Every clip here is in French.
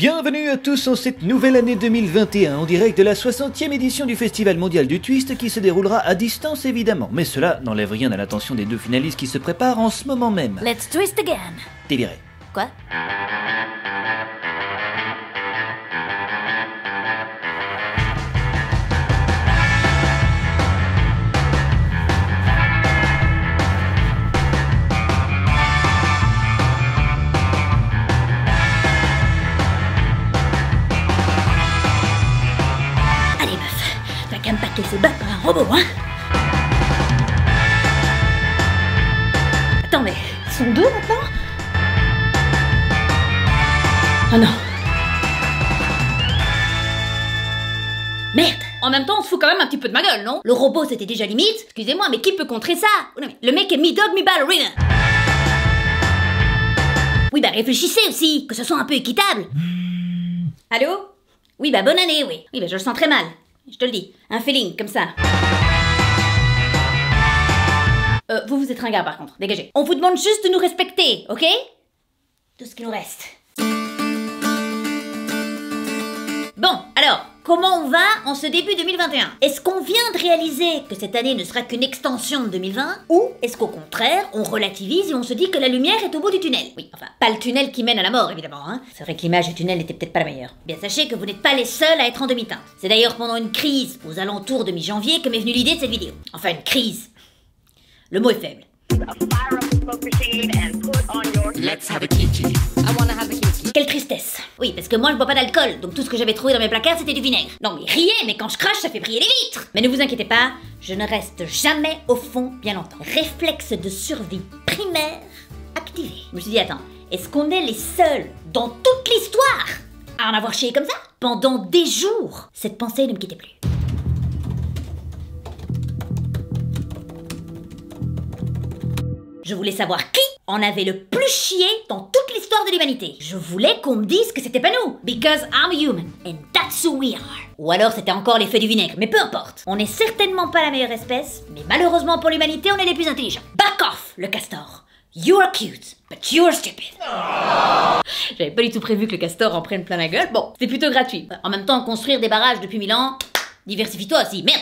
Bienvenue à tous en cette nouvelle année 2021 en direct de la 60e édition du Festival mondial du Twist qui se déroulera à distance évidemment. Mais cela n'enlève rien à l'attention des deux finalistes qui se préparent en ce moment même. Let's twist again. T'es viré. Quoi? Allez meuf, t'as qu'à me pas te laisser battre par un robot, hein? Attends, mais ils sont deux maintenant? Oh non. Merde. En même temps, on se fout quand même un petit peu de ma gueule, non? Le robot, c'était déjà limite. Excusez-moi, mais qui peut contrer ça? Non, mais le mec est mi-dog, mi-ballerina. Oui, bah réfléchissez aussi, que ce soit un peu équitable. Allô? Oui, bah bonne année, oui. Oui, bah je le sens très mal. Je te le dis. Un feeling, comme ça. Vous êtes ringard par contre. Dégagez. On vous demande juste de nous respecter, ok? Tout ce qui nous reste. Bon, alors, comment on va en ce début 2021? Est-ce qu'on vient de réaliser que cette année ne sera qu'une extension de 2020? Ou est-ce qu'au contraire, on relativise et on se dit que la lumière est au bout du tunnel? Oui, enfin, pas le tunnel qui mène à la mort, évidemment, hein. C'est vrai que l'image du tunnel n'était peut-être pas la meilleure. Bien, sachez que vous n'êtes pas les seuls à être en demi-teinte. C'est d'ailleurs pendant une crise, aux alentours de mi-janvier, que m'est venue l'idée de cette vidéo. Enfin, une crise. Le mot est faible. Let's have a kiki. I wanna have a kiki. Quelle tristesse. Oui, parce que moi je bois pas d'alcool, donc tout ce que j'avais trouvé dans mes placards c'était du vinaigre. Non mais riez, mais quand je crache ça fait briller les vitres. Mais ne vous inquiétez pas, je ne reste jamais au fond bien longtemps. Réflexe de survie primaire activé. Je me suis dit attends, est-ce qu'on est les seuls dans toute l'histoire à en avoir chié comme ça? Pendant des jours, cette pensée ne me quittait plus. Je voulais savoir qui en avait le plus chié dans toute l'histoire de l'humanité. Je voulais qu'on me dise que c'était pas nous. Because I'm a human. And that's who we are. Ou alors c'était encore l'effet du vinaigre, mais peu importe. On n'est certainement pas la meilleure espèce, mais malheureusement pour l'humanité, on est les plus intelligents. Back off, le castor. You are cute, but you're stupid. J'avais pas du tout prévu que le castor en prenne plein la gueule. Bon, c'était plutôt gratuit. En même temps, construire des barrages depuis 1000 ans, diversifie-toi aussi, merde.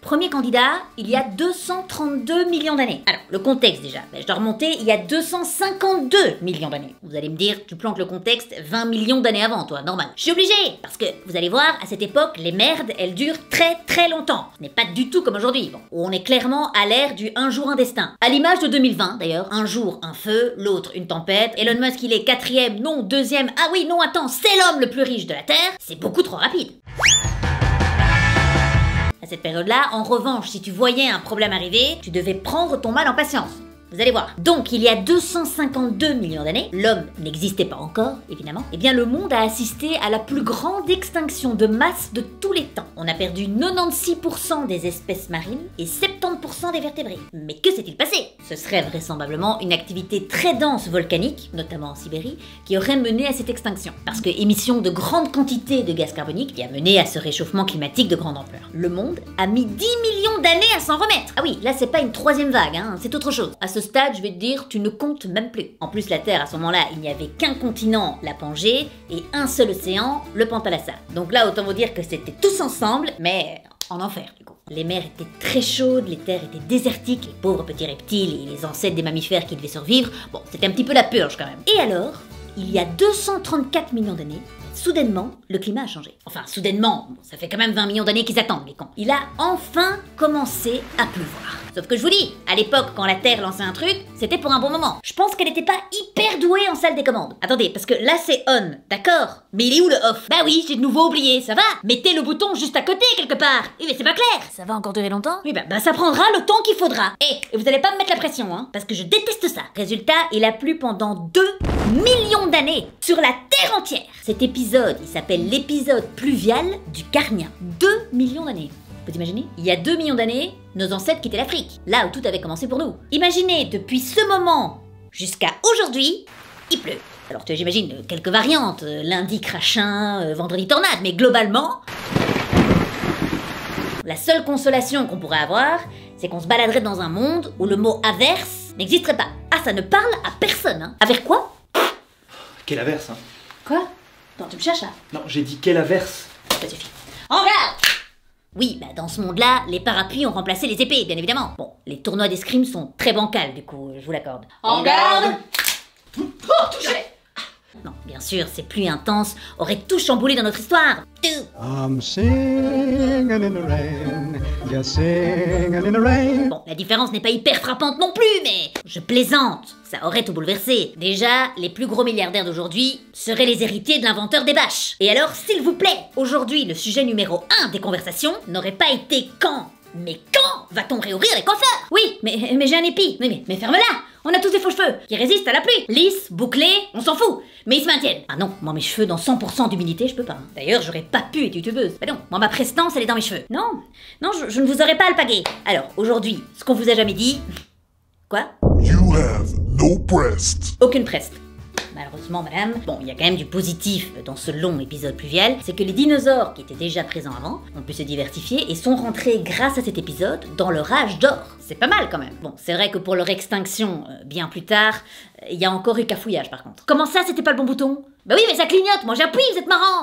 Premier candidat, il y a 232 millions d'années. Alors, le contexte déjà, je dois remonter il y a 252 millions d'années. Vous allez me dire, tu plantes le contexte 20 millions d'années avant, toi, normal. Je suis obligée, parce que, vous allez voir, à cette époque, les merdes, elles durent très très longtemps. Ce n'est pas du tout comme aujourd'hui, bon, où on est clairement à l'ère du un jour un destin. À l'image de 2020, d'ailleurs, un jour un feu, l'autre une tempête, Elon Musk il est 4e, non 2e, ah oui, non attends, c'est l'homme le plus riche de la Terre, c'est beaucoup trop rapide. À cette période-là, en revanche, si tu voyais un problème arriver, tu devais prendre ton mal en patience. Vous allez voir. Donc, il y a 252 millions d'années, l'homme n'existait pas encore, évidemment, et bien le monde a assisté à la plus grande extinction de masse de tous les temps. On a perdu 96% des espèces marines et 70% des vertébrés. Mais que s'est-il passé? Ce serait vraisemblablement une activité très dense volcanique, notamment en Sibérie, qui aurait mené à cette extinction. Parce que émission de grandes quantités de gaz carbonique qui a mené à ce réchauffement climatique de grande ampleur. Le monde a mis 10 millions d'années à s'en remettre. Ah oui, là c'est pas une troisième vague, hein, c'est autre chose. À ce stade, je vais te dire, tu ne comptes même plus. En plus, la Terre, à ce moment-là, il n'y avait qu'un continent, la Pangée, et un seul océan, le Pantalassa. Donc là, autant vous dire que c'était tous ensemble, mais en enfer, du coup. Les mers étaient très chaudes, les terres étaient désertiques, les pauvres petits reptiles et les ancêtres des mammifères qui devaient survivre, bon, c'était un petit peu la purge quand même. Et alors, il y a 234 millions d'années, soudainement, le climat a changé. Enfin, soudainement, bon, ça fait quand même 20 millions d'années qu'ils attendent, les cons. Il a enfin commencé à pleuvoir. Sauf que je vous dis, à l'époque, quand la Terre lançait un truc, c'était pour un bon moment. Je pense qu'elle était pas hyper douée en salle des commandes. Attendez, parce que là c'est on, d'accord? Mais il est où le off? Bah oui, j'ai de nouveau oublié, ça va? Mettez le bouton juste à côté, quelque part. Oui, mais c'est pas clair. Ça va encore durer longtemps? Oui, bah ça prendra le temps qu'il faudra. Et vous allez pas me mettre la pression, hein, parce que je déteste ça. Résultat, il a plu pendant 2 millions d'années sur la Terre entière. Cet épisode, il s'appelle l'épisode pluvial du Carnien. 2 millions d'années. Vous imaginez? Il y a 2 millions d'années, nos ancêtres quittaient l'Afrique, là où tout avait commencé pour nous. Imaginez, depuis ce moment jusqu'à aujourd'hui, il pleut. Alors j'imagine quelques variantes, lundi crachin, vendredi tornade, mais globalement, la seule consolation qu'on pourrait avoir, c'est qu'on se baladerait dans un monde où le mot averse n'existerait pas. Ah, ça ne parle à personne, hein. Avec quoi? Quel averse, hein. Quoi? Non, tu me cherches là? Non, j'ai dit quel averse. Ça suffit. En garde! Oui, bah dans ce monde-là, les parapluies ont remplacé les épées, bien évidemment. Bon, les tournois d'escrime sont très bancals, du coup, je vous l'accorde. En garde! Oh, touché! Non, bien sûr, ces pluies intenses auraient tout chamboulé dans notre histoire. I'm singing in the rain, just singing in the rain. Bon, la différence n'est pas hyper frappante non plus, mais je plaisante. Ça aurait tout bouleversé. Déjà, les plus gros milliardaires d'aujourd'hui seraient les héritiers de l'inventeur des bâches. Et alors, s'il vous plaît, aujourd'hui, le sujet numéro 1 des conversations n'aurait pas été quand. Mais quand va-t-on réouvrir les coiffeurs? Oui, mais j'ai un épi. Mais ferme-la. On a tous des faux cheveux qui résistent à la pluie. Lisses, bouclés, on s'en fout. Mais ils se maintiennent. Ah non, moi mes cheveux dans 100% d'humidité, je peux pas. D'ailleurs, j'aurais pas pu être youtubeuse. Bah non, moi ma prestance, elle est dans mes cheveux. Non, je ne vous aurais pas alpagué. Alors, aujourd'hui, ce qu'on vous a jamais dit... Quoi? You have no breast. Aucune preste. Malheureusement, madame. Bon, il y a quand même du positif dans ce long épisode pluvial, c'est que les dinosaures qui étaient déjà présents avant ont pu se diversifier et sont rentrés grâce à cet épisode dans leur âge d'or. C'est pas mal quand même. Bon, c'est vrai que pour leur extinction, bien plus tard, il y a encore eu cafouillage par contre. Comment ça, c'était pas le bon bouton? Bah oui, mais ça clignote, moi j'appuie, vous êtes marrant.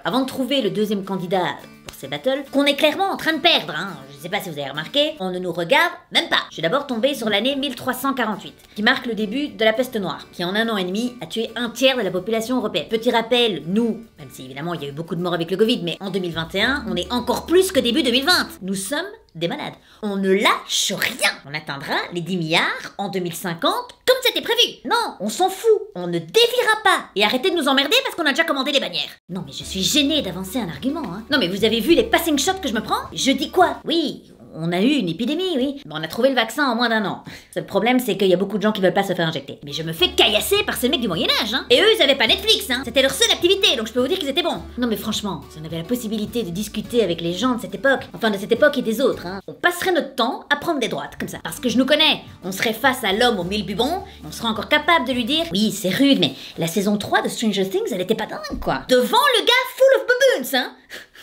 Avant de trouver le deuxième candidat pour ces battles, qu'on est clairement en train de perdre, hein. Je sais pas si vous avez remarqué, on ne nous regarde même pas. Je suis d'abord tombée sur l'année 1348, qui marque le début de la peste noire, qui en 1 an et demi a tué 1/3 de la population européenne. Petit rappel, nous, même si évidemment il y a eu beaucoup de morts avec le Covid, mais en 2021, on est encore plus que début 2020. Nous sommes des malades. On ne lâche rien. On atteindra les 10 milliards en 2050, comme c'était prévu. Non, on s'en fout. On ne déviera pas. Et arrêtez de nous emmerder parce qu'on a déjà commandé les bannières. Non, mais je suis gênée d'avancer un argument, hein. Non, mais vous avez vu les passing shots que je me prends? Je dis quoi? Oui, on a eu une épidémie, oui. Mais on a trouvé le vaccin en moins d'1 an. Le problème, c'est qu'il y a beaucoup de gens qui veulent pas se faire injecter. Mais je me fais caillasser par ces mecs du Moyen-Âge, hein. Et eux, ils avaient pas Netflix, hein. C'était leur seule activité, donc je peux vous dire qu'ils étaient bons. Non, mais franchement, si on avait la possibilité de discuter avec les gens de cette époque, enfin de cette époque et des autres, hein, on passerait notre temps à prendre des droites, comme ça. Parce que je nous connais. On serait face à l'homme aux 1000 bubons, on serait encore capable de lui dire oui, c'est rude, mais la saison 3 de Stranger Things, elle était pas dingue, quoi. Devant le gars full of baboons, hein.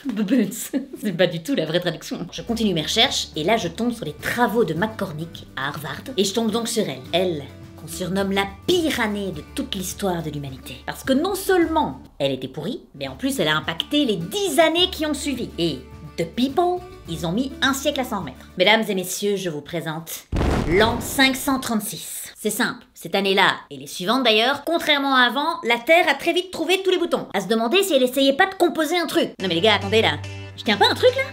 Baboons, c'est pas du tout la vraie traduction. Je continue mes recherches, et là je tombe sur les travaux de McCormick à Harvard, et je tombe donc sur elle qu'on surnomme la pire année de toute l'histoire de l'humanité. Parce que non seulement elle était pourrie, mais en plus elle a impacté les 10 années qui ont suivi. Et The People, ils ont mis 1 siècle à s'en remettre. Mesdames et messieurs, je vous présente l'an 536. C'est simple, cette année-là, et les suivantes d'ailleurs, contrairement à avant, la Terre a très vite trouvé tous les boutons. À se demander si elle essayait pas de composer un truc. Non mais les gars, attendez là, je tiens pas un truc là?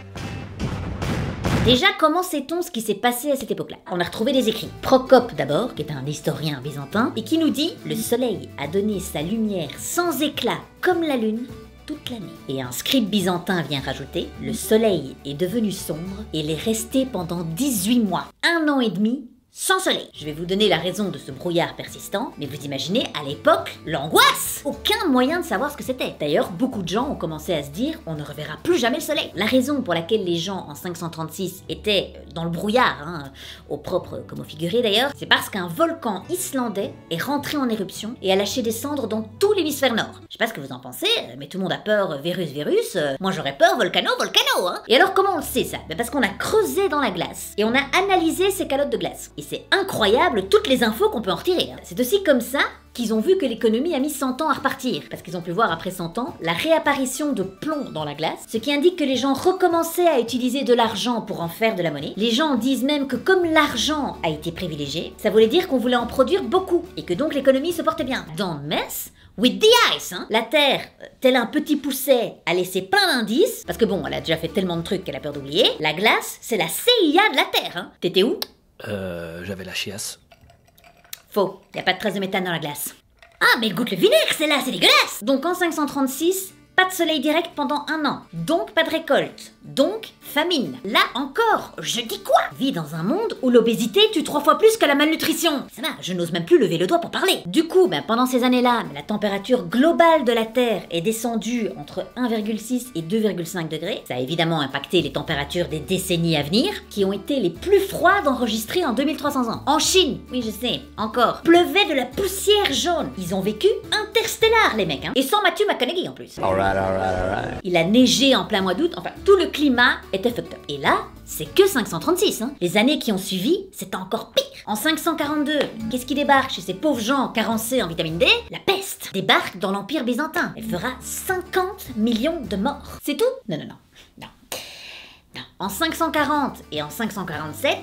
Déjà, comment sait-on ce qui s'est passé à cette époque-là? On a retrouvé des écrits. Procope d'abord, qui est un historien byzantin, et qui nous dit « Le soleil a donné sa lumière sans éclat comme la lune toute l'année. » Et un scribe byzantin vient rajouter « Le soleil est devenu sombre et l'est resté pendant 18 mois, 1 an et demi, sans soleil. » Je vais vous donner la raison de ce brouillard persistant, mais vous imaginez à l'époque l'angoisse. Aucun moyen de savoir ce que c'était. D'ailleurs, beaucoup de gens ont commencé à se dire on ne reverra plus jamais le soleil. La raison pour laquelle les gens en 536 étaient dans le brouillard, hein, au propre comme au figuré d'ailleurs, c'est parce qu'un volcan islandais est rentré en éruption et a lâché des cendres dans tout l'hémisphère nord. Je sais pas ce que vous en pensez, mais tout le monde a peur virus. Moi j'aurais peur volcano, hein. Et alors comment on le sait ça? Parce qu'on a creusé dans la glace et on a analysé ces calottes de glace. Et c'est incroyable toutes les infos qu'on peut en retirer. C'est aussi comme ça qu'ils ont vu que l'économie a mis 100 ans à repartir, parce qu'ils ont pu voir après 100 ans la réapparition de plomb dans la glace, ce qui indique que les gens recommençaient à utiliser de l'argent pour en faire de la monnaie. Les gens disent même que comme l'argent a été privilégié, ça voulait dire qu'on voulait en produire beaucoup, et que donc l'économie se portait bien. Don't mess with the ice, hein. La Terre, tel un petit pousset, a laissé plein d'indices, parce que bon, elle a déjà fait tellement de trucs qu'elle a peur d'oublier. La glace, c'est la CIA de la Terre, hein. T'étais où? J'avais la chiasse. Faux, y a pas de trace de méthane dans la glace. Ah, mais elle goûte le vinaigre, c'est là, c'est dégueulasse. Donc en 536, pas de soleil direct pendant 1 an. Donc pas de récolte. Donc famine. Là encore, je dis quoi? Vis dans un monde où l'obésité tue 3 fois plus que la malnutrition. Ça va, je n'ose même plus lever le doigt pour parler. Du coup, pendant ces années-là, la température globale de la Terre est descendue entre 1,6 et 2,5 degrés. Ça a évidemment impacté les températures des décennies à venir, qui ont été les plus froides enregistrées en 2300 ans. En Chine, oui je sais, encore, pleuvait de la poussière jaune. Ils ont vécu interstellar les mecs, hein. Et sans Matthew McConaughey en plus. Alright. alright. Il a neigé en plein mois d'août, enfin tout le climat était fucked up. Et là, c'est que 536, hein. Les années qui ont suivi, c'était encore pire. En 542, qu'est-ce qui débarque chez ces pauvres gens carencés en vitamine D? La peste débarque dans l'Empire byzantin. Elle fera 50 millions de morts. C'est tout? Non. En 540 et en 547,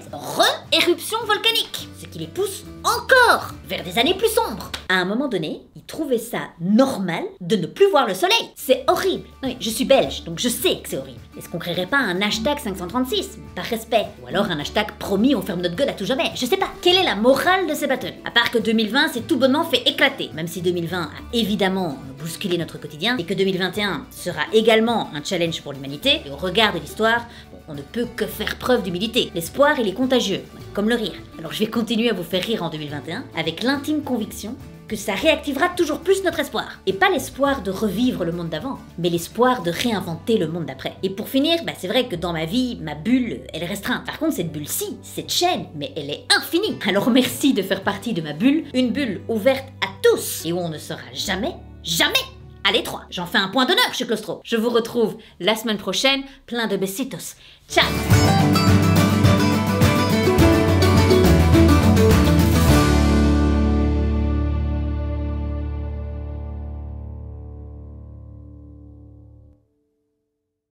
éruption volcanique, ce qui les pousse encore vers des années plus sombres. À un moment donné, ils trouvaient ça normal de ne plus voir le soleil. C'est horrible. Non mais je suis belge, donc je sais que c'est horrible. Est-ce qu'on créerait pas un hashtag 536 par respect? Ou alors un hashtag promis on ferme notre gueule à tout jamais? Je sais pas. Quelle est la morale de ces battles? À part que 2020 s'est tout bonnement fait éclater, même si 2020 a évidemment bousculé notre quotidien, et que 2021 sera également un challenge pour l'humanité, et au regard de l'histoire, on ne peut que faire preuve d'humilité. L'espoir, il est contagieux, comme le rire. Alors je vais continuer à vous faire rire en 2021, avec l'intime conviction que ça réactivera toujours plus notre espoir. Et pas l'espoir de revivre le monde d'avant, mais l'espoir de réinventer le monde d'après. Et pour finir, c'est vrai que dans ma vie, ma bulle, elle est restreinte. Par contre, cette bulle-ci, cette chaîne, mais elle est infinie. Alors merci de faire partie de ma bulle, une bulle ouverte à tous, et où on ne sera jamais à l'étroit. J'en fais un point d'honneur chez Claustro. Je vous retrouve la semaine prochaine, plein de besitos. Ciao!